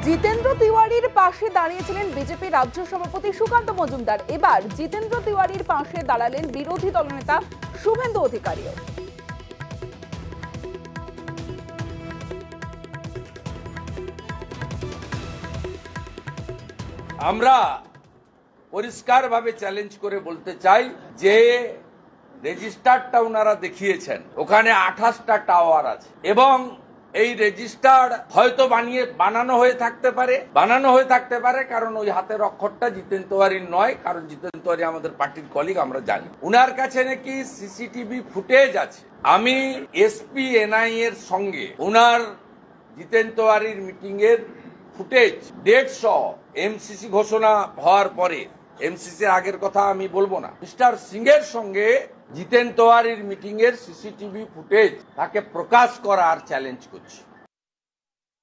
জিতেন্দ্র তিওয়ারির পাশে দাঁড়িয়েছিলেন বিজেপি রাজ্য সভাপতি সুকান্ত মজুমদার। এবার জিতেন্দ্র তিওয়ারির পাশে দাঁড়ালেন বিরোধী দলনেতা শুভেন্দু অধিকারীও। আমরা পরিষ্কারভাবে চ্যালেঞ্জ করে বলতে চাই যে রেজিস্টারটা ওনারা দেখিয়েছেন, ওখানে 28টা টাওয়ার আছে এবং এই রেজিস্টার হয়তো বানানো হয়ে থাকতে পারে কারণ ওই হাতের অক্ষরটা জিতেন তিওয়ারির নয়, কারণ জিতেন তিওয়ারি আমাদের পার্টির কলিগ, আমরা জানি। উনার কাছে নাকি সিসিটিভি ফুটেজ আছে। আমি এসপি এনআই এর সঙ্গে উনার জিতেন তিওয়ারির মিটিং এর ফুটেজ ডেট সহ এমসিসি ঘোষণা হওয়ার পরে, এমসিসির আগের কথা আমি বলবো না, মিস্টার সিং এর সঙ্গে জিতেন তিওয়ারির মিটিং এর সিসিটিভি ফুটেজ তাকে প্রকাশ করার চ্যালেঞ্জ করছি।